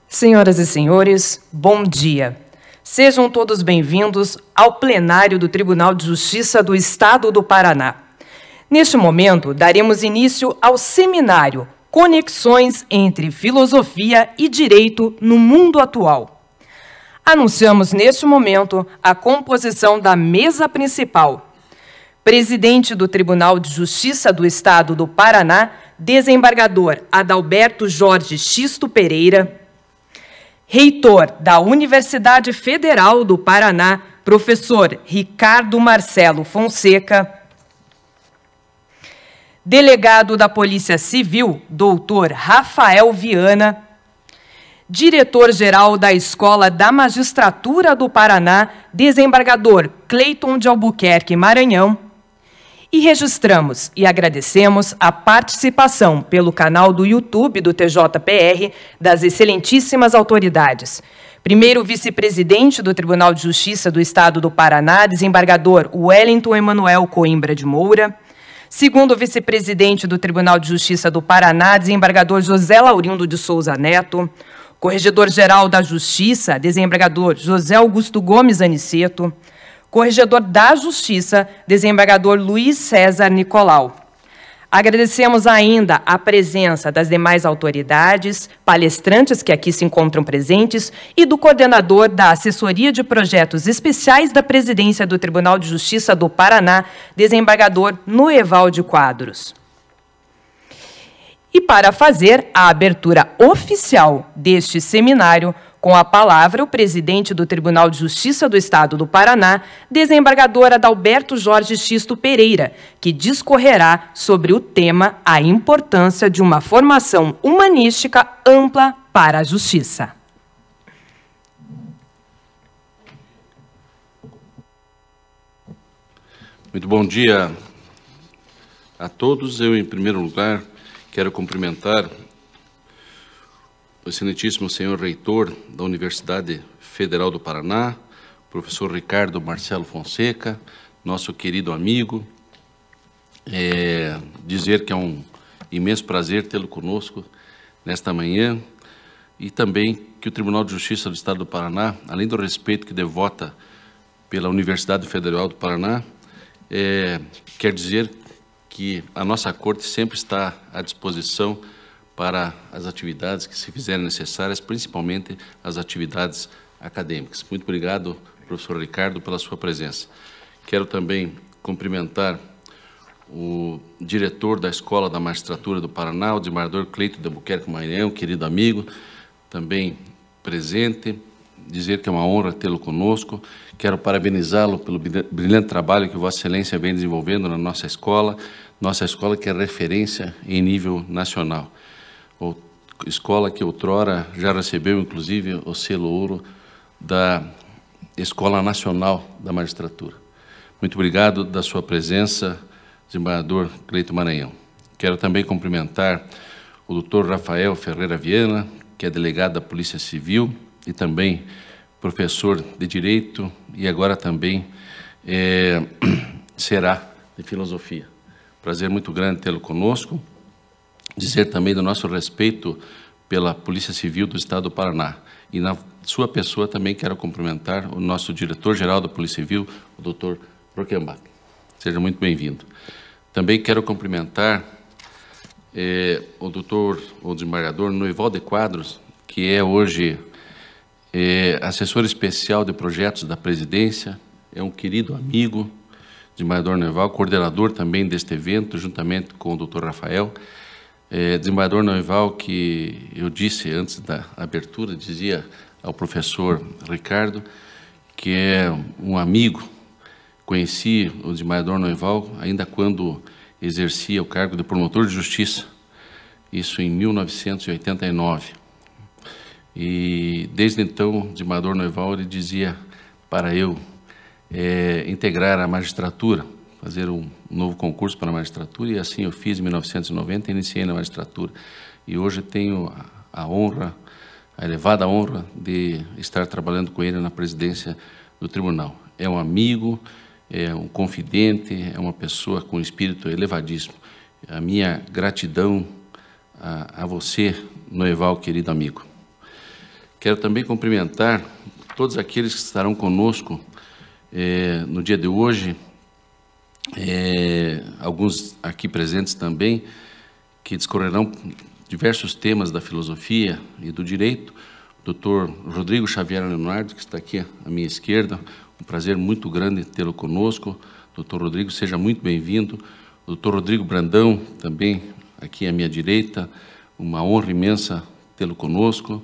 Senhoras e senhores, bom dia. Sejam todos bem-vindos ao plenário do Tribunal de Justiça do Estado do Paraná. Neste momento, daremos início ao seminário Conexões entre Filosofia e Direito no Mundo Atual. Anunciamos neste momento a composição da mesa principal. Presidente do Tribunal de Justiça do Estado do Paraná, desembargador Adalberto Jorge Xisto Pereira. Reitor da Universidade Federal do Paraná, professor Ricardo Marcelo Fonseca. Delegado da Polícia Civil, doutor Rafael Viana. Diretor-geral da Escola da Magistratura do Paraná, desembargador Cleiton de Albuquerque Maranhão. E registramos e agradecemos a participação pelo canal do YouTube do TJPR das excelentíssimas autoridades. Primeiro vice-presidente do Tribunal de Justiça do Estado do Paraná, desembargador Wellington Emanuel Coimbra de Moura. Segundo vice-presidente do Tribunal de Justiça do Paraná, desembargador José Laurindo de Souza Neto. Corregedor-geral da Justiça, desembargador José Augusto Gomes Aniceto. Corregedor da Justiça, desembargador Luiz César Nicolau. Agradecemos ainda a presença das demais autoridades, palestrantes que aqui se encontram presentes e do coordenador da Assessoria de Projetos Especiais da Presidência do Tribunal de Justiça do Paraná, desembargador Noevalde Quadros. E para fazer a abertura oficial deste seminário, com a palavra, o presidente do Tribunal de Justiça do Estado do Paraná, desembargador Adalberto Jorge Xisto Pereira, que discorrerá sobre o tema A Importância de uma Formação Humanística Ampla para a Justiça. Muito bom dia a todos. Eu, em primeiro lugar, quero cumprimentar o excelentíssimo senhor reitor da Universidade Federal do Paraná, professor Ricardo Marcelo Fonseca, nosso querido amigo, dizer que é um imenso prazer tê-lo conosco nesta manhã e também que o Tribunal de Justiça do Estado do Paraná, além do respeito que devota pela Universidade Federal do Paraná, quer dizer que a nossa Corte sempre está à disposição para as atividades que se fizerem necessárias, principalmente as atividades acadêmicas. Muito obrigado, professor Ricardo, pela sua presença. Quero também cumprimentar o diretor da Escola da Magistratura do Paraná, o desembargador Cleiton de Albuquerque Maranhão, querido amigo, também presente, dizer que é uma honra tê-lo conosco. Quero parabenizá-lo pelo brilhante trabalho que Vossa Excelência vem desenvolvendo na nossa escola que é referência em nível nacional. Escola que outrora já recebeu, inclusive, o selo ouro da Escola Nacional da Magistratura. Muito obrigado da sua presença, desembargador Cleiton Maranhão. Quero também cumprimentar o doutor Rafael Ferreira Viana, que é delegado da Polícia Civil e também professor de Direito e agora também será de Filosofia. Prazer muito grande tê-lo conosco. Dizer também do nosso respeito pela Polícia Civil do Estado do Paraná. E na sua pessoa também quero cumprimentar o nosso diretor-geral da Polícia Civil, o doutor Brockenbach. Seja muito bem-vindo. Também quero cumprimentar o desembargador Noevalde Quadros, que é hoje assessor especial de projetos da presidência, é um querido amigo, desembargador Noevalde, coordenador também deste evento, juntamente com o doutor Rafael. Desembargador Noevalde, que eu disse antes da abertura, dizia ao professor Ricardo, que é um amigo. Conheci o desembargador Noevalde ainda quando exercia o cargo de promotor de justiça, isso em 1989. E desde então, o desembargador Noevalde dizia para eu integrar a magistratura, fazer um novo concurso para a magistratura, e assim eu fiz em 1990, iniciei na magistratura. E hoje tenho a honra, a elevada honra de estar trabalhando com ele na presidência do tribunal. É um amigo, é um confidente, é uma pessoa com espírito elevadíssimo. A minha gratidão a você, Noevalde, querido amigo. Quero também cumprimentar todos aqueles que estarão conosco no dia de hoje, alguns aqui presentes também, que discorrerão diversos temas da filosofia e do direito. Dr. Rodrigo Xavier Leonardo, que está aqui à minha esquerda, um prazer muito grande tê-lo conosco. Dr. Rodrigo, seja muito bem-vindo. Dr. Rodrigo Brandão, também aqui à minha direita, uma honra imensa tê-lo conosco.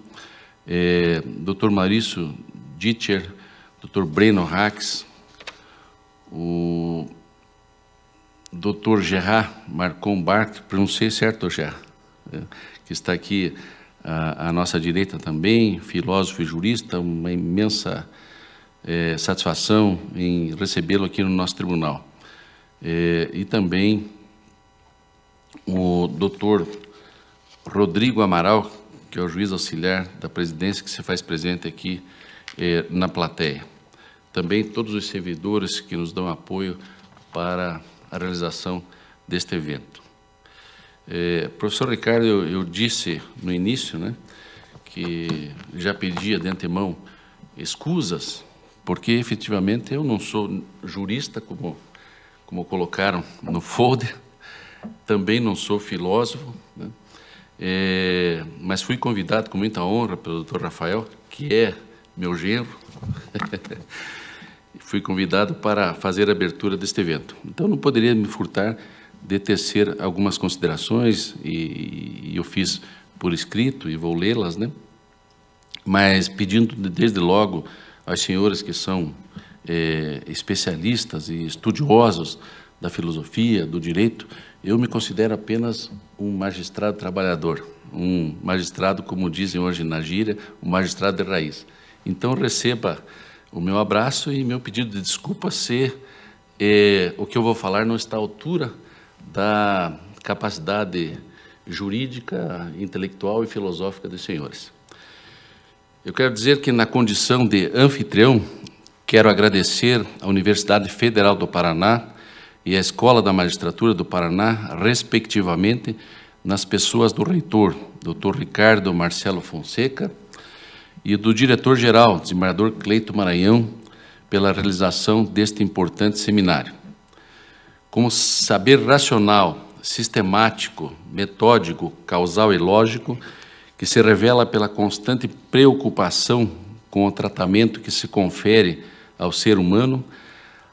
Dr. Maurício Ditcher, Dr. Breno Rax, o Dr. Gerard Marcon Barth, pronunciei certo, Gerard, que está aqui à nossa direita também, filósofo e jurista, uma imensa satisfação em recebê-lo aqui no nosso tribunal. E também o Dr. Rodrigo Amaral, que é o juiz auxiliar da presidência, que se faz presente aqui na plateia. Também todos os servidores que nos dão apoio para a realização deste evento. Professor Ricardo, eu disse no início, né, que já pedia de antemão escusas, porque efetivamente eu não sou jurista, como colocaram no folder, também não sou filósofo, né, mas fui convidado com muita honra pelo Dr. Rafael, que é meu genro, fui convidado para fazer a abertura deste evento. Então, não poderia me furtar de tecer algumas considerações, e eu fiz por escrito, e vou lê-las, né? Mas pedindo, desde logo, aos senhores que são especialistas e estudiosos da filosofia, do direito, eu me considero apenas um magistrado trabalhador, um magistrado, como dizem hoje na gíria, um magistrado de raiz. Então, receba o meu abraço e meu pedido de desculpa se o que eu vou falar não está à altura da capacidade jurídica, intelectual e filosófica dos senhores. Eu quero dizer que, na condição de anfitrião, quero agradecer à Universidade Federal do Paraná e à Escola da Magistratura do Paraná, respectivamente, nas pessoas do reitor, Dr. Ricardo Marcelo Fonseca, e do diretor-geral, desembargador Cleito Maranhão, pela realização deste importante seminário. Como saber racional, sistemático, metódico, causal e lógico, que se revela pela constante preocupação com o tratamento que se confere ao ser humano,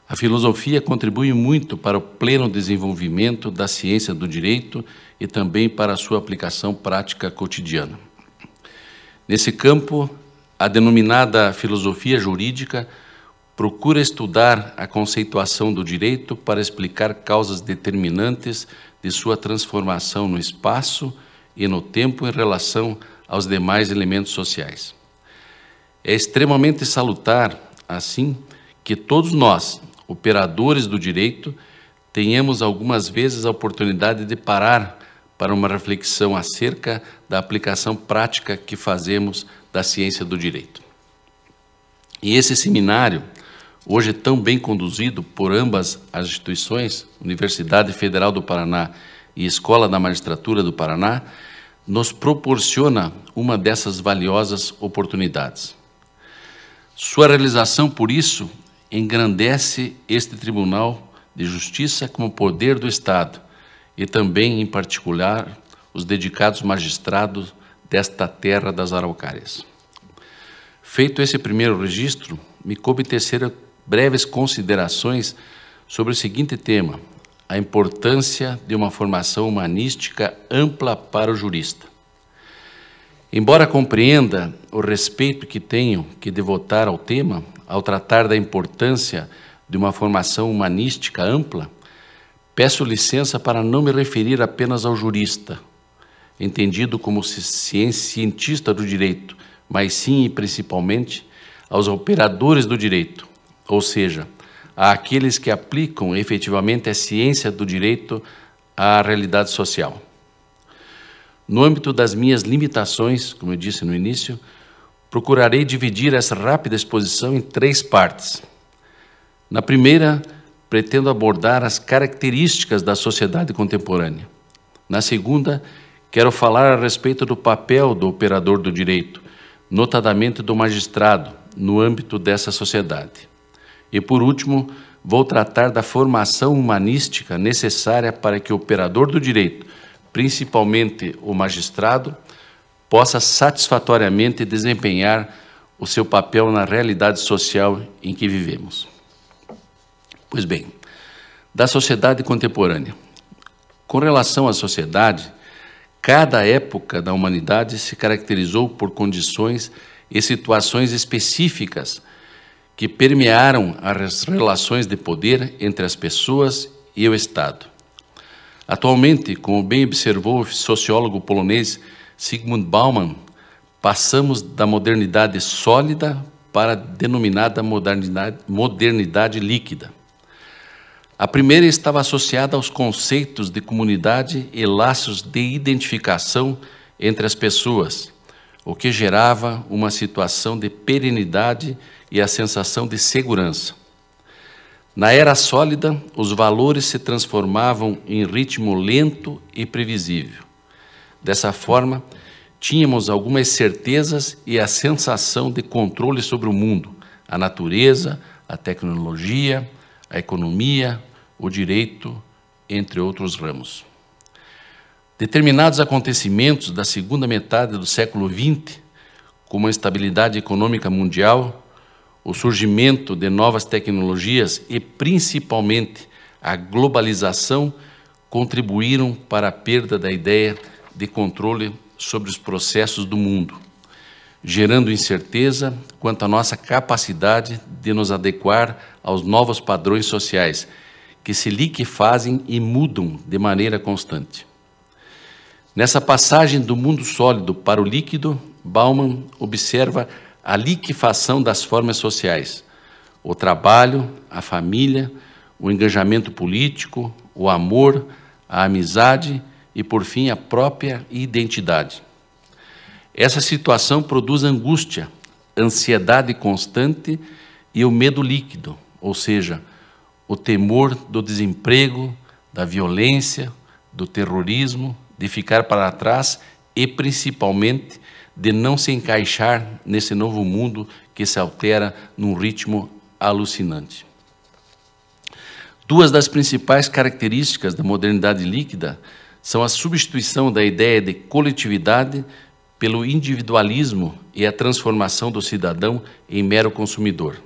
a filosofia contribui muito para o pleno desenvolvimento da ciência do direito e também para a sua aplicação prática cotidiana. Nesse campo, a denominada filosofia jurídica procura estudar a conceituação do direito para explicar causas determinantes de sua transformação no espaço e no tempo em relação aos demais elementos sociais. É extremamente salutar, assim, que todos nós, operadores do direito, tenhamos algumas vezes a oportunidade de parar para uma reflexão acerca da aplicação prática que fazemos da ciência do direito. E esse seminário, hoje tão bem conduzido por ambas as instituições, Universidade Federal do Paraná e Escola da Magistratura do Paraná, nos proporciona uma dessas valiosas oportunidades. Sua realização, por isso, engrandece este Tribunal de Justiça como poder do Estado e também, em particular, os dedicados magistrados desta terra das araucárias. Feito esse primeiro registro, me coube tecer breves considerações sobre o seguinte tema: a importância de uma formação humanística ampla para o jurista. Embora compreenda o respeito que tenho que devotar ao tema, ao tratar da importância de uma formação humanística ampla, peço licença para não me referir apenas ao jurista, entendido como cientista do direito, mas sim e principalmente aos operadores do direito, ou seja, àqueles que aplicam efetivamente a ciência do direito à realidade social. No âmbito das minhas limitações, como eu disse no início, procurarei dividir essa rápida exposição em 3 partes. Na primeira, pretendo abordar as características da sociedade contemporânea. Na segunda, quero falar a respeito do papel do operador do direito, notadamente do magistrado, no âmbito dessa sociedade. E, por último, vou tratar da formação humanística necessária para que o operador do direito, principalmente o magistrado, possa satisfatoriamente desempenhar o seu papel na realidade social em que vivemos. Pois bem, da sociedade contemporânea. Com relação à sociedade, cada época da humanidade se caracterizou por condições e situações específicas que permearam as relações de poder entre as pessoas e o Estado. Atualmente, como bem observou o sociólogo polonês Zygmunt Bauman, passamos da modernidade sólida para a denominada modernidade líquida. A primeira estava associada aos conceitos de comunidade e laços de identificação entre as pessoas, o que gerava uma situação de perenidade e a sensação de segurança. Na era sólida, os valores se transformavam em ritmo lento e previsível. Dessa forma, tínhamos algumas certezas e a sensação de controle sobre o mundo, a natureza, a tecnologia, a economia, o direito, entre outros ramos. Determinados acontecimentos da segunda metade do século XX, como a instabilidade econômica mundial, o surgimento de novas tecnologias e, principalmente, a globalização, contribuíram para a perda da ideia de controle sobre os processos do mundo, gerando incerteza quanto à nossa capacidade de nos adequar aos novos padrões sociais, que se liquefazem e mudam de maneira constante. Nessa passagem do mundo sólido para o líquido, Bauman observa a liquefação das formas sociais, o trabalho, a família, o engajamento político, o amor, a amizade e, por fim, a própria identidade. Essa situação produz angústia, ansiedade constante e o medo líquido, ou seja, o temor do desemprego, da violência, do terrorismo, de ficar para trás e, principalmente, de não se encaixar nesse novo mundo que se altera num ritmo alucinante. Duas das principais características da modernidade líquida são a substituição da ideia de coletividade pelo individualismo e a transformação do cidadão em mero consumidor.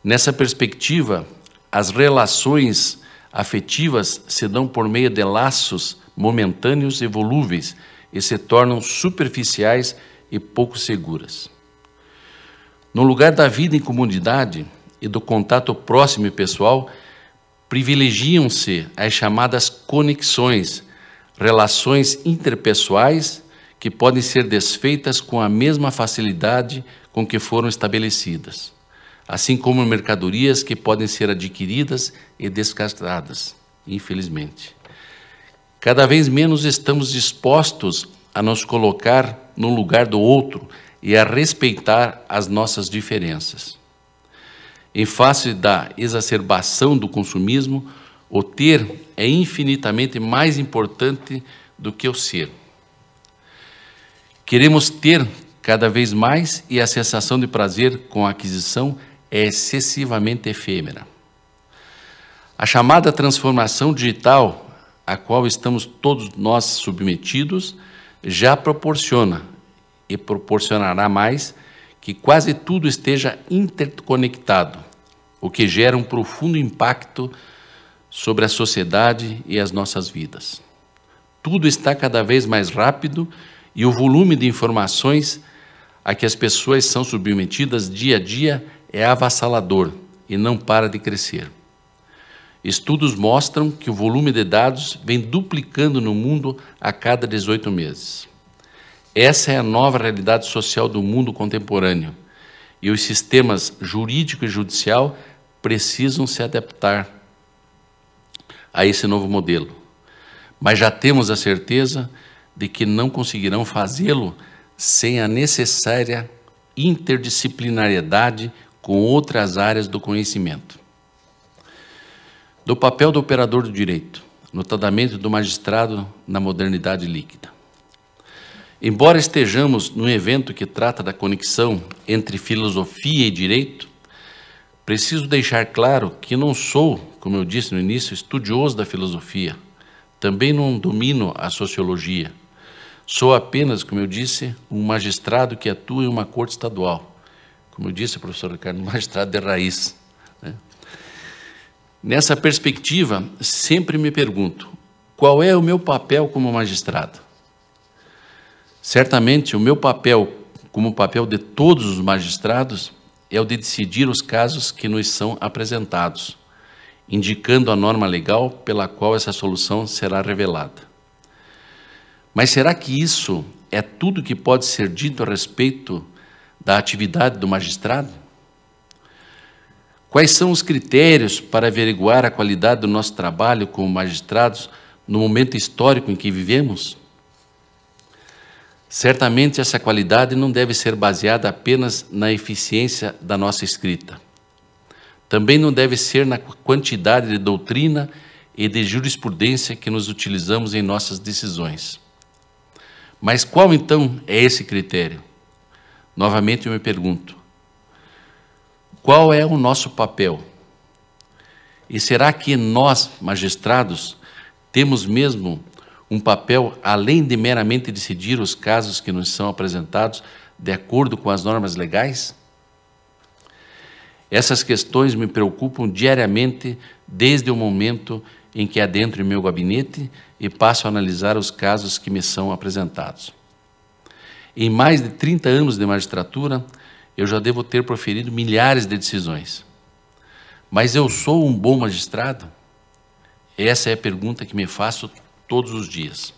Nessa perspectiva, as relações afetivas se dão por meio de laços momentâneos e volúveis e se tornam superficiais e pouco seguras. No lugar da vida em comunidade e do contato próximo e pessoal, privilegiam-se as chamadas conexões, relações interpessoais que podem ser desfeitas com a mesma facilidade com que foram estabelecidas, assim como mercadorias que podem ser adquiridas e descartadas, infelizmente. Cada vez menos estamos dispostos a nos colocar no lugar do outro e a respeitar as nossas diferenças. Em face da exacerbação do consumismo, o ter é infinitamente mais importante do que o ser. Queremos ter cada vez mais e a sensação de prazer com a aquisição é excessivamente efêmera. A chamada transformação digital, a qual estamos todos nós submetidos, já proporciona e proporcionará mais que quase tudo esteja interconectado, o que gera um profundo impacto sobre a sociedade e as nossas vidas. Tudo está cada vez mais rápido e o volume de informações a que as pessoas são submetidas dia a dia é avassalador e não para de crescer. Estudos mostram que o volume de dados vem duplicando no mundo a cada 18 meses. Essa é a nova realidade social do mundo contemporâneo e os sistemas jurídico e judicial precisam se adaptar a esse novo modelo. Mas já temos a certeza de que não conseguirão fazê-lo sem a necessária interdisciplinariedade com outras áreas do conhecimento. Do papel do operador do direito, notadamente do magistrado na modernidade líquida. Embora estejamos num evento que trata da conexão entre filosofia e direito, preciso deixar claro que não sou, como eu disse no início, estudioso da filosofia. Também não domino a sociologia. Sou apenas, como eu disse, um magistrado que atua em uma corte estadual. Como eu disse, professor Ricardo, um magistrado de raiz, né? Nessa perspectiva, sempre me pergunto, qual é o meu papel como magistrado? Certamente, o meu papel, como o papel de todos os magistrados, é o de decidir os casos que nos são apresentados, indicando a norma legal pela qual essa solução será revelada. Mas será que isso é tudo que pode ser dito a respeito da atividade do magistrado? Quais são os critérios para averiguar a qualidade do nosso trabalho como magistrados no momento histórico em que vivemos? Certamente essa qualidade não deve ser baseada apenas na eficiência da nossa escrita. Também não deve ser na quantidade de doutrina e de jurisprudência que nos utilizamos em nossas decisões. Mas qual então é esse critério? Novamente eu me pergunto, qual é o nosso papel? E será que nós, magistrados, temos mesmo um papel além de meramente decidir os casos que nos são apresentados de acordo com as normas legais? Essas questões me preocupam diariamente desde o momento em que adentro em meu gabinete e passo a analisar os casos que me são apresentados. Em mais de 30 anos de magistratura, eu já devo ter proferido milhares de decisões. Mas eu sou um bom magistrado? Essa é a pergunta que me faço todos os dias.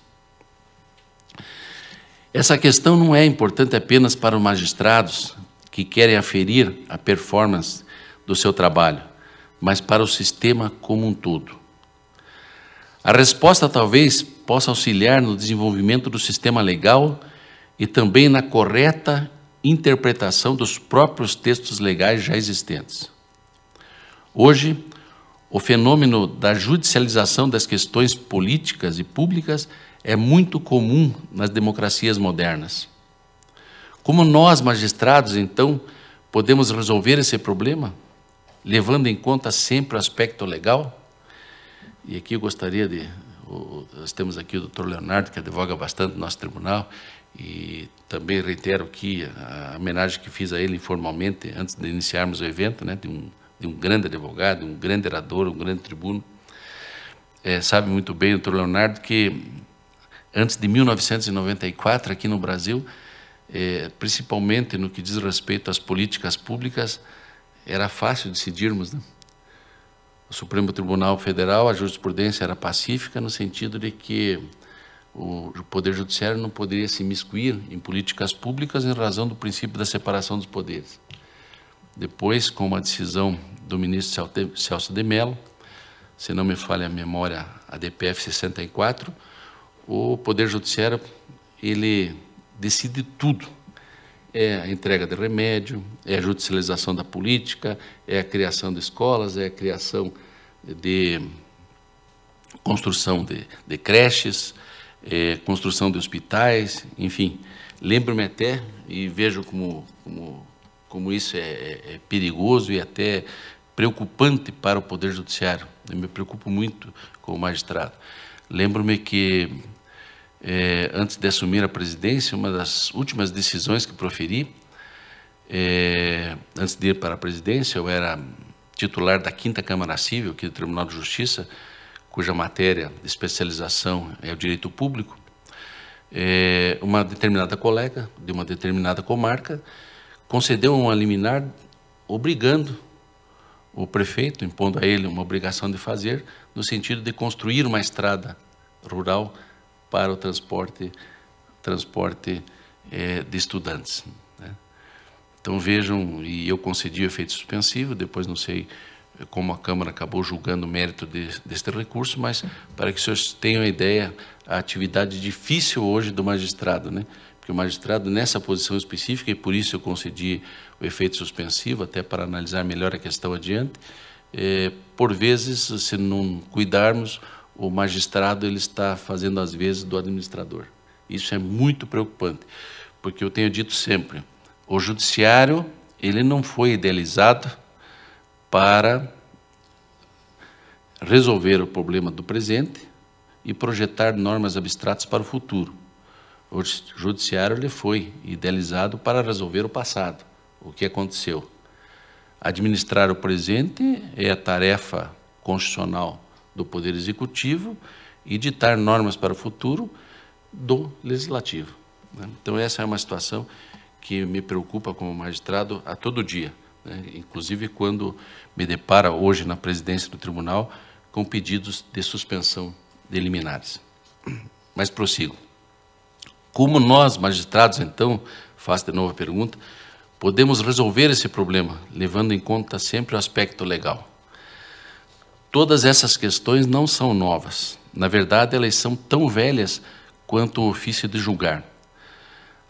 Essa questão não é importante apenas para os magistrados que querem aferir a performance do seu trabalho, mas para o sistema como um todo. A resposta talvez possa auxiliar no desenvolvimento do sistema legal e também na correta interpretação dos próprios textos legais já existentes. Hoje, o fenômeno da judicialização das questões políticas e públicas é muito comum nas democracias modernas. Como nós, magistrados, então, podemos resolver esse problema, levando em conta sempre o aspecto legal? E aqui eu gostaria de... Nós temos aqui o doutor Leonardo, que advoga bastante no nosso tribunal, e também reitero aqui a homenagem que fiz a ele informalmente, antes de iniciarmos o evento, né, de um grande advogado, um grande orador, um grande tribuno. Sabe muito bem, doutor Leonardo, que antes de 1994, aqui no Brasil, principalmente no que diz respeito às políticas públicas, era fácil decidirmos, né? O Supremo Tribunal Federal, a jurisprudência era pacífica, no sentido de que o Poder Judiciário não poderia se imiscuir em políticas públicas em razão do princípio da separação dos poderes. Depois, com uma decisão do ministro Celso de Mello, se não me falha a memória, a DPF 64, o Poder Judiciário, ele decide tudo. É a entrega de remédio, é a judicialização da política, é a criação de escolas, é a criação de construção de creches, construção de hospitais, enfim. Lembro-me até, e vejo como isso é perigoso e até preocupante para o Poder Judiciário. Eu me preocupo muito com o magistrado. Lembro-me que, antes de assumir a presidência, uma das últimas decisões que proferi, antes de ir para a presidência, eu era titular da 5ª Câmara Civil, aqui do Tribunal de Justiça, cuja matéria de especialização é o direito público. Uma determinada colega, de uma determinada comarca, concedeu uma liminar obrigando o prefeito, impondo a ele uma obrigação de fazer, no sentido de construir uma estrada rural para o transporte de estudantes, né? Então vejam, e eu concedi o efeito suspensivo, depois não sei como a Câmara acabou julgando o mérito deste recurso, mas para que os senhores tenham a ideia, a atividade difícil hoje do magistrado, né? Porque o magistrado, nessa posição específica, e por isso eu concedi o efeito suspensivo, até para analisar melhor a questão adiante, por vezes, se não cuidarmos, o magistrado ele está fazendo, às vezes, do administrador. Isso é muito preocupante, porque eu tenho dito sempre, o judiciário ele não foi idealizado para resolver o problema do presente e projetar normas abstratas para o futuro. O judiciário ele foi idealizado para resolver o passado, o que aconteceu. Administrar o presente é a tarefa constitucional do Poder Executivo e ditar normas para o futuro do Legislativo. Então, essa é uma situação que me preocupa como magistrado a todo dia, inclusive quando me depara hoje na presidência do tribunal com pedidos de suspensão de liminares. Mas prossigo. Como nós, magistrados, então, faço de novo a pergunta, podemos resolver esse problema, levando em conta sempre o aspecto legal? Todas essas questões não são novas. Na verdade, elas são tão velhas quanto o ofício de julgar.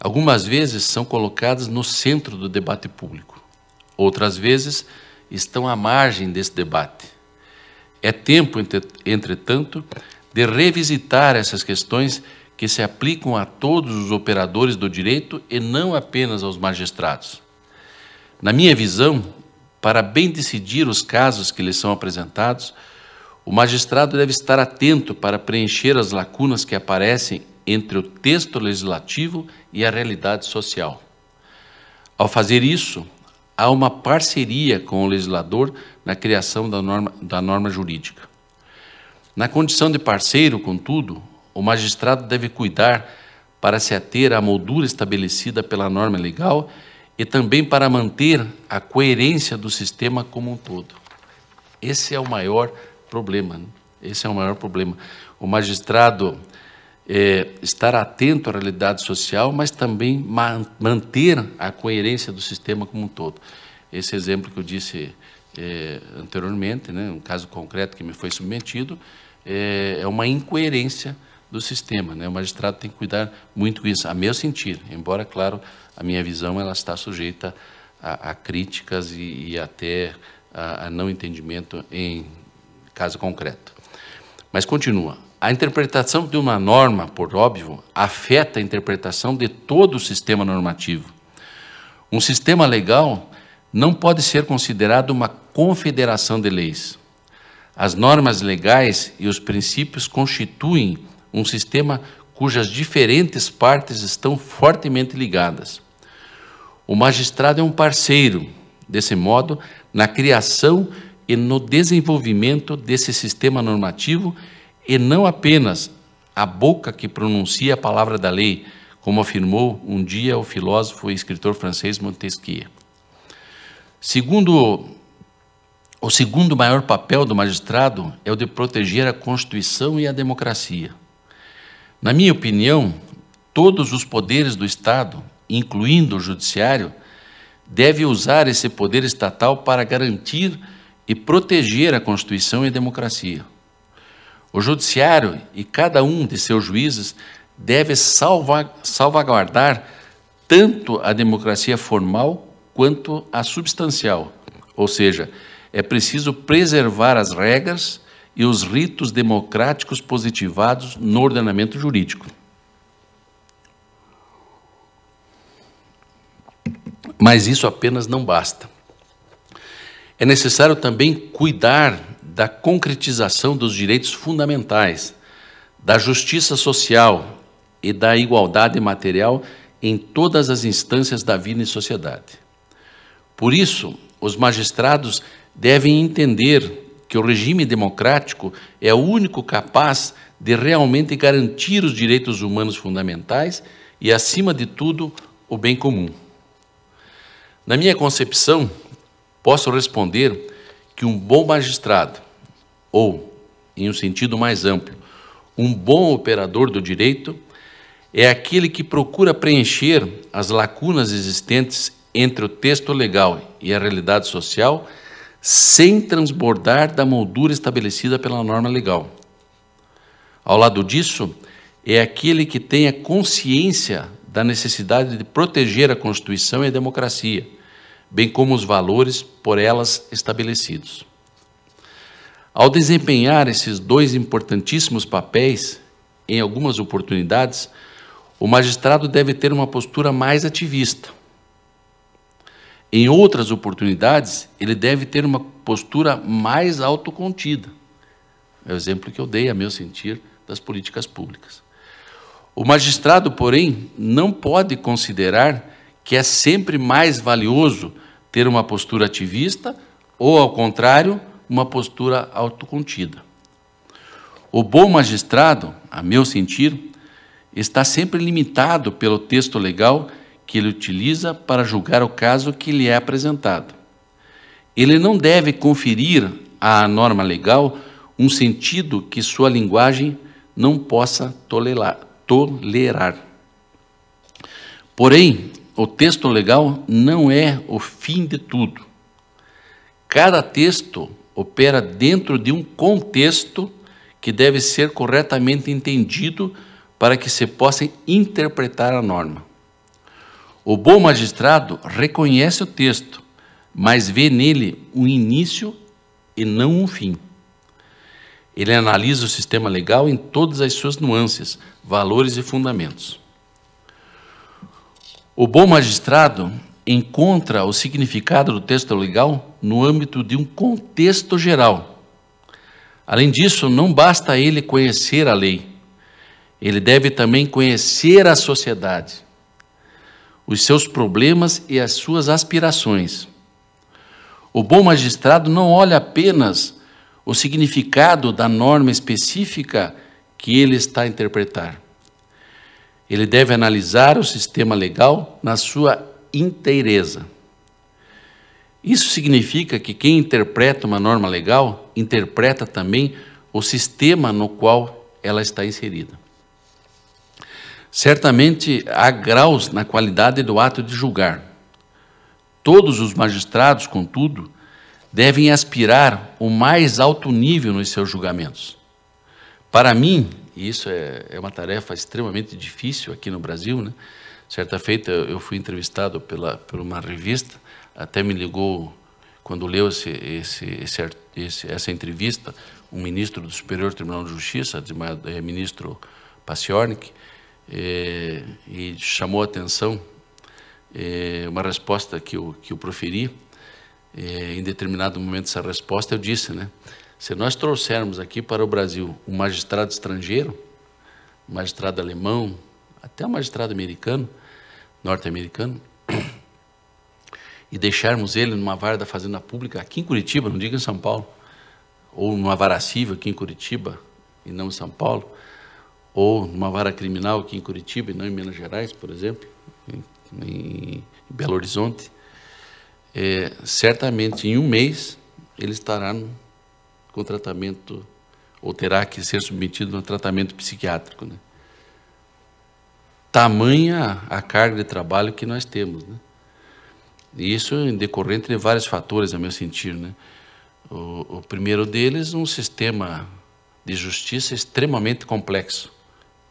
Algumas vezes são colocadas no centro do debate público. Outras vezes estão à margem desse debate. É tempo, entretanto, de revisitar essas questões que se aplicam a todos os operadores do direito e não apenas aos magistrados. Na minha visão, para bem decidir os casos que lhes são apresentados, o magistrado deve estar atento para preencher as lacunas que aparecem entre o texto legislativo e a realidade social. Ao fazer isso, há uma parceria com o legislador na criação da norma jurídica. Na condição de parceiro, contudo, o magistrado deve cuidar para se ater à moldura estabelecida pela norma legal e também para manter a coerência do sistema como um todo. Esse é o maior problema. Esse é o maior problema. O magistrado estar atento à realidade social, mas também manter a coerência do sistema como um todo. Esse exemplo que eu disse anteriormente, um caso concreto que me foi submetido, é uma incoerência do sistema. O magistrado tem que cuidar muito com isso, a meu sentir, embora, claro, a minha visão ela está sujeita a críticas e até a não entendimento em caso concreto. Mas continua. A interpretação de uma norma, por óbvio, afeta a interpretação de todo o sistema normativo. Um sistema legal não pode ser considerado uma confederação de leis. As normas legais e os princípios constituem um sistema cujas diferentes partes estão fortemente ligadas. O magistrado é um parceiro, desse modo, na criação e no desenvolvimento desse sistema normativo e não apenas a boca que pronuncia a palavra da lei, como afirmou um dia o filósofo e escritor francês Montesquieu. O segundo maior papel do magistrado é o de proteger a Constituição e a democracia. Na minha opinião, todos os poderes do Estado, incluindo o judiciário, devem usar esse poder estatal para garantir e proteger a Constituição e a democracia. O judiciário e cada um de seus juízes deve salvaguardar tanto a democracia formal quanto a substancial, ou seja, é preciso preservar as regras e os ritos democráticos positivados no ordenamento jurídico. Mas isso apenas não basta. É necessário também cuidar da concretização dos direitos fundamentais, da justiça social e da igualdade material em todas as instâncias da vida em sociedade. Por isso, os magistrados devem entender que o regime democrático é o único capaz de realmente garantir os direitos humanos fundamentais e, acima de tudo, o bem comum. Na minha concepção, posso responder que um bom magistrado, ou, em um sentido mais amplo, um bom operador do direito, é aquele que procura preencher as lacunas existentes entre o texto legal e a realidade social, sem transbordar da moldura estabelecida pela norma legal. Ao lado disso, é aquele que tem a consciência da necessidade de proteger a Constituição e a democracia, bem como os valores por elas estabelecidos. Ao desempenhar esses dois importantíssimos papéis, em algumas oportunidades, o magistrado deve ter uma postura mais ativista. Em outras oportunidades, ele deve ter uma postura mais autocontida. É o exemplo que eu dei, a meu sentir, das políticas públicas. O magistrado, porém, não pode considerar que é sempre mais valioso ter uma postura ativista ou, ao contrário, uma postura autocontida. O bom magistrado, a meu sentir, está sempre limitado pelo texto legal que ele utiliza para julgar o caso que lhe é apresentado. Ele não deve conferir à norma legal um sentido que sua linguagem não possa tolerar. Porém, o texto legal não é o fim de tudo. Cada texto opera dentro de um contexto que deve ser corretamente entendido para que se possa interpretar a norma. O bom magistrado reconhece o texto, mas vê nele um início e não um fim. Ele analisa o sistema legal em todas as suas nuances, valores e fundamentos. O bom magistrado encontra o significado do texto legal no âmbito de um contexto geral. Além disso, não basta ele conhecer a lei, ele deve também conhecer a sociedade, os seus problemas e as suas aspirações. O bom magistrado não olha apenas o significado da norma específica que ele está a interpretar. Ele deve analisar o sistema legal na sua inteireza. Isso significa que quem interpreta uma norma legal, interpreta também o sistema no qual ela está inserida. Certamente há graus na qualidade do ato de julgar. Todos os magistrados, contudo, devem aspirar o mais alto nível nos seus julgamentos. Para mim, e isso é uma tarefa extremamente difícil aqui no Brasil, né? Certa feita eu fui entrevistado por uma revista, até me ligou, quando leu essa entrevista, um ministro do Superior Tribunal de Justiça, ministro Paciornik, e chamou a atenção uma resposta que eu proferi. Em determinado momento dessa resposta eu disse, né, se nós trouxermos aqui para o Brasil um magistrado estrangeiro, um magistrado alemão, até um magistrado americano, norte-americano, e deixarmos ele numa vara da Fazenda Pública aqui em Curitiba, não digo em São Paulo, ou numa vara civil aqui em Curitiba e não em São Paulo, ou numa vara criminal aqui em Curitiba e não em Minas Gerais, por exemplo, em Belo Horizonte, certamente em um mês ele estará com tratamento, ou terá que ser submetido a um tratamento psiquiátrico, né? Tamanha a carga de trabalho que nós temos, né? E isso em decorrente de vários fatores, a meu sentir, né? O primeiro deles, um sistema de justiça extremamente complexo,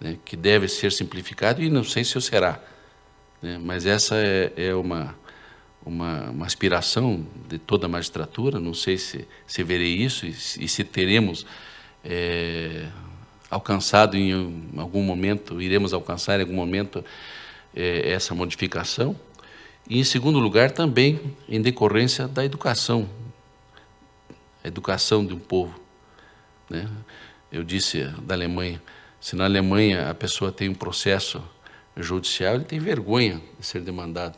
né? Que deve ser simplificado, e não sei se o será, né? Mas essa é uma aspiração de toda a magistratura. Não sei se verei isso e se teremos alcançado em algum momento, iremos alcançar em algum momento essa modificação. E, em segundo lugar, também em decorrência da educação, a educação de um povo, né? Eu disse da Alemanha, se na Alemanha a pessoa tem um processo judicial, ele tem vergonha de ser demandado.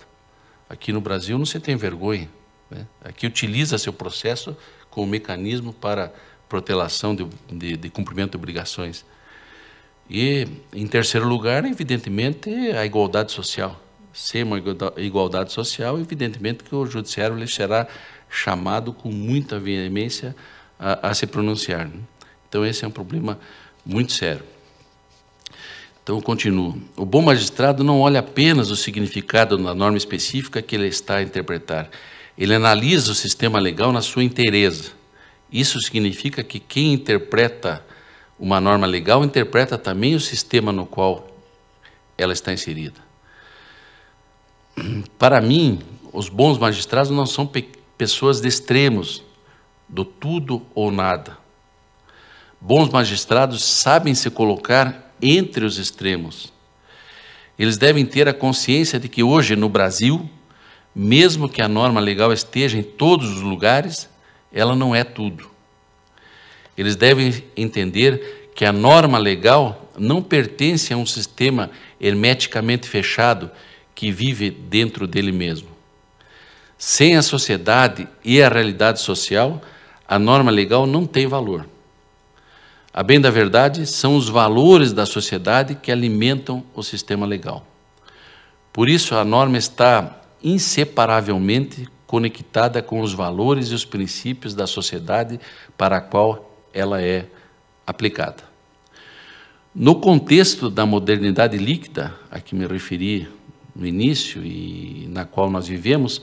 Aqui no Brasil não se tem vergonha, né? Aqui utiliza seu processo como mecanismo para protelação de cumprimento de obrigações. E, em terceiro lugar, evidentemente, a igualdade social. Sem uma igualdade social, evidentemente que o judiciário ele será chamado com muita veemência a se pronunciar, né? Então, esse é um problema muito sério. Então, eu continuo. O bom magistrado não olha apenas o significado da norma específica que ele está a interpretar. Ele analisa o sistema legal na sua inteireza. Isso significa que quem interpreta uma norma legal interpreta também o sistema no qual ela está inserida. Para mim, os bons magistrados não são pessoas de extremos, do tudo ou nada. Bons magistrados sabem se colocar entre os extremos. Eles devem ter a consciência de que hoje, no Brasil, mesmo que a norma legal esteja em todos os lugares, ela não é tudo. Eles devem entender que a norma legal não pertence a um sistema hermeticamente fechado que vive dentro dele mesmo. Sem a sociedade e a realidade social, a norma legal não tem valor. A bem da verdade, são os valores da sociedade que alimentam o sistema legal. Por isso, a norma está inseparavelmente conectada com os valores e os princípios da sociedade para a qual ela é aplicada. No contexto da modernidade líquida, a que me referi no início e na qual nós vivemos,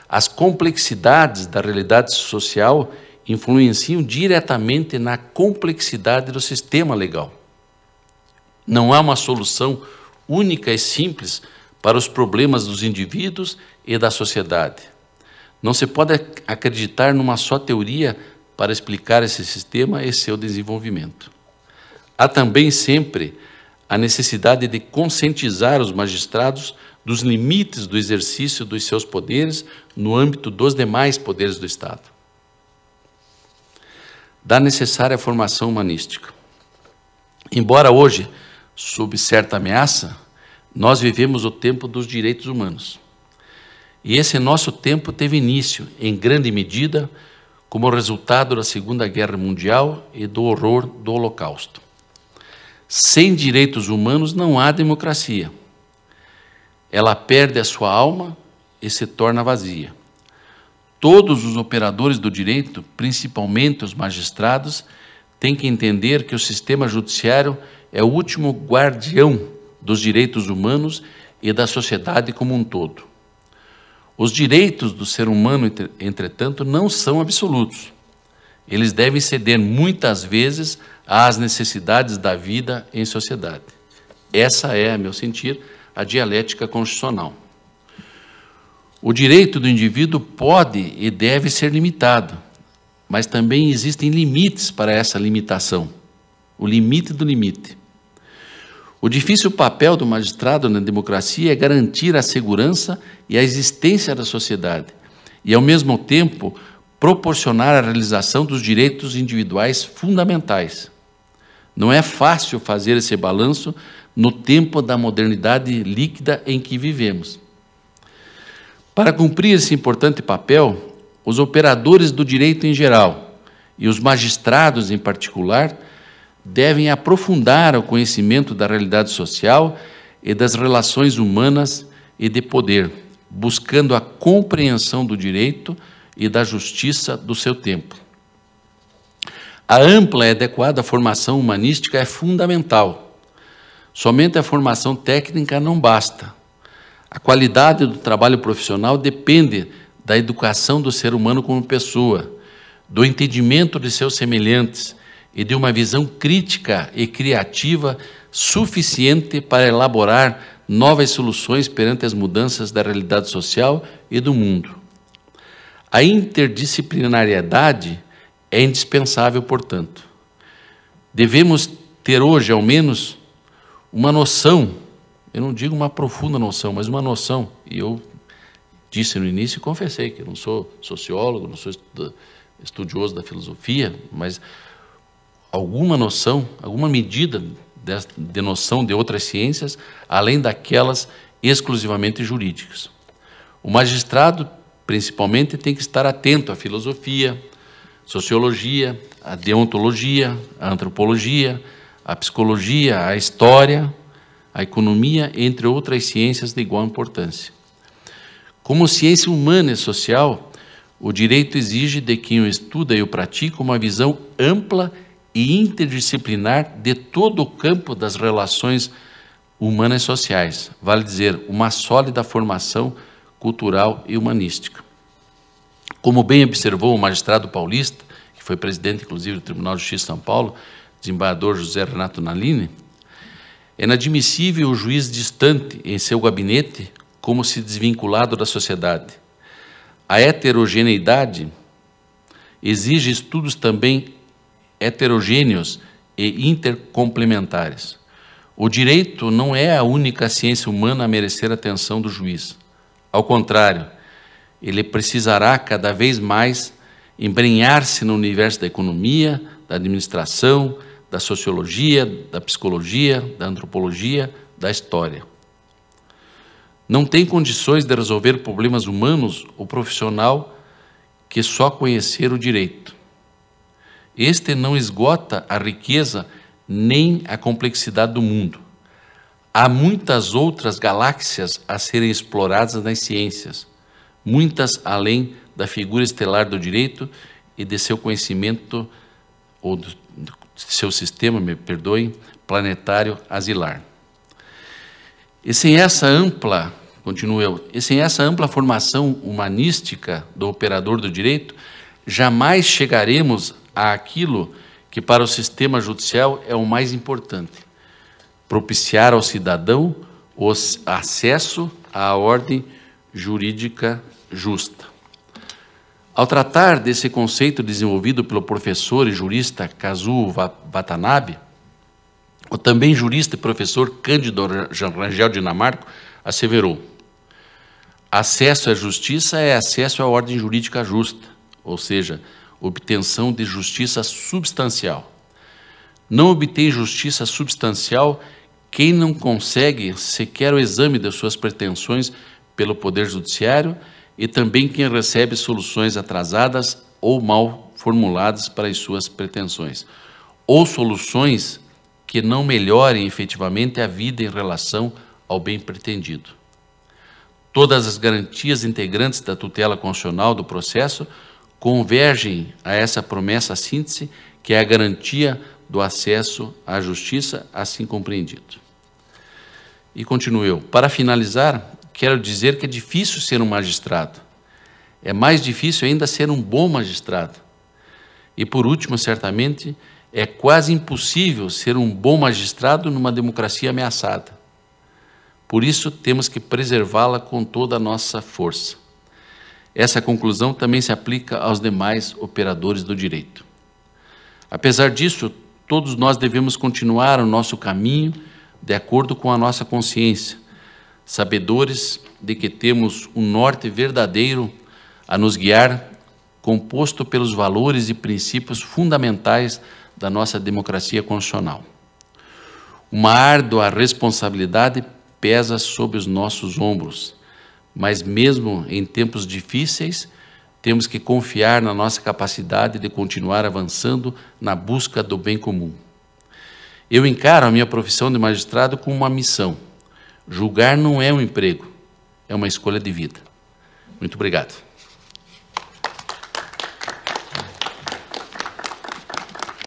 as complexidades da realidade social influenciam diretamente na complexidade do sistema legal. Não há uma solução única e simples para os problemas dos indivíduos e da sociedade. Não se pode acreditar numa só teoria para explicar esse sistema e seu desenvolvimento. Há também sempre a necessidade de conscientizar os magistrados dos limites do exercício dos seus poderes no âmbito dos demais poderes do Estado. Da necessária formação humanística. Embora hoje, sob certa ameaça, nós vivemos o tempo dos direitos humanos. E esse nosso tempo teve início, em grande medida, como resultado da Segunda Guerra Mundial e do horror do Holocausto. Sem direitos humanos não há democracia. Ela perde a sua alma e se torna vazia. Todos os operadores do direito, principalmente os magistrados, têm que entender que o sistema judiciário é o último guardião dos direitos humanos e da sociedade como um todo. Os direitos do ser humano, entretanto, não são absolutos. Eles devem ceder muitas vezes às necessidades da vida em sociedade. Essa é, a meu sentir, a dialética constitucional. O direito do indivíduo pode e deve ser limitado, mas também existem limites para essa limitação. O limite do limite. O difícil papel do magistrado na democracia é garantir a segurança e a existência da sociedade e, ao mesmo tempo, proporcionar a realização dos direitos individuais fundamentais. Não é fácil fazer esse balanço no tempo da modernidade líquida em que vivemos. Para cumprir esse importante papel, os operadores do direito em geral e os magistrados em particular devem aprofundar o conhecimento da realidade social e das relações humanas e de poder, buscando a compreensão do direito e da justiça do seu tempo. A ampla e adequada formação humanística é fundamental. Somente a formação técnica não basta. A qualidade do trabalho profissional depende da educação do ser humano como pessoa, do entendimento de seus semelhantes e de uma visão crítica e criativa suficiente para elaborar novas soluções perante as mudanças da realidade social e do mundo. A interdisciplinariedade é indispensável, portanto. Devemos ter hoje, ao menos, uma noção, eu não digo uma profunda noção, mas uma noção, e eu disse no início e confessei que eu não sou sociólogo, não sou estudioso da filosofia, mas alguma noção, alguma medida de noção de outras ciências, além daquelas exclusivamente jurídicas. O magistrado, principalmente, tem que estar atento à filosofia, sociologia, à deontologia, à antropologia, à psicologia, à história, à economia, entre outras ciências de igual importância. Como ciência humana e social, o direito exige de quem o estuda e o pratica uma visão ampla e interdisciplinar de todo o campo das relações humanas e sociais, vale dizer, uma sólida formação cultural e humanística. Como bem observou o magistrado paulista, que foi presidente, inclusive, do Tribunal de Justiça de São Paulo, desembargador José Renato Nalini, é inadmissível o juiz distante em seu gabinete como se desvinculado da sociedade. A heterogeneidade exige estudos também heterogêneos e intercomplementares. O direito não é a única ciência humana a merecer a atenção do juiz. Ao contrário, ele precisará cada vez mais embrenhar-se no universo da economia, da administração, da sociologia, da psicologia, da antropologia, da história. Não tem condições de resolver problemas humanos o profissional que só conhecer o direito. Este não esgota a riqueza nem a complexidade do mundo. Há muitas outras galáxias a serem exploradas nas ciências, muitas além da figura estelar do direito e de seu conhecimento, ou do seu sistema, me perdoem, planetário asilar. E sem essa ampla, continuo eu, e sem essa ampla formação humanística do operador do direito, jamais chegaremos àquilo que para o sistema judicial é o mais importante: propiciar ao cidadão o acesso à ordem jurídica justa. Ao tratar desse conceito desenvolvido pelo professor e jurista Kazuo Watanabe, o também jurista e professor Cândido Rangel Dinamarco asseverou: acesso à justiça é acesso à ordem jurídica justa, ou seja, obtenção de justiça substancial. Não obtém justiça substancial quem não consegue sequer o exame de suas pretensões pelo Poder Judiciário e também quem recebe soluções atrasadas ou mal formuladas para as suas pretensões, ou soluções que não melhorem efetivamente a vida em relação ao bem pretendido. Todas as garantias integrantes da tutela constitucional do processo convergem a essa promessa síntese, que é a garantia do acesso à justiça, assim compreendido. E continuo eu. Para finalizar, quero dizer que é difícil ser um magistrado. É mais difícil ainda ser um bom magistrado. E, por último, certamente, é quase impossível ser um bom magistrado numa democracia ameaçada. Por isso, temos que preservá-la com toda a nossa força. Essa conclusão também se aplica aos demais operadores do direito. Apesar disso, todos nós devemos continuar o nosso caminho de acordo com a nossa consciência, sabedores de que temos um norte verdadeiro a nos guiar, composto pelos valores e princípios fundamentais da nossa democracia constitucional. Uma árdua responsabilidade pesa sobre os nossos ombros, mas mesmo em tempos difíceis, temos que confiar na nossa capacidade de continuar avançando na busca do bem comum. Eu encaro a minha profissão de magistrado como uma missão. Julgar não é um emprego, é uma escolha de vida. Muito obrigado.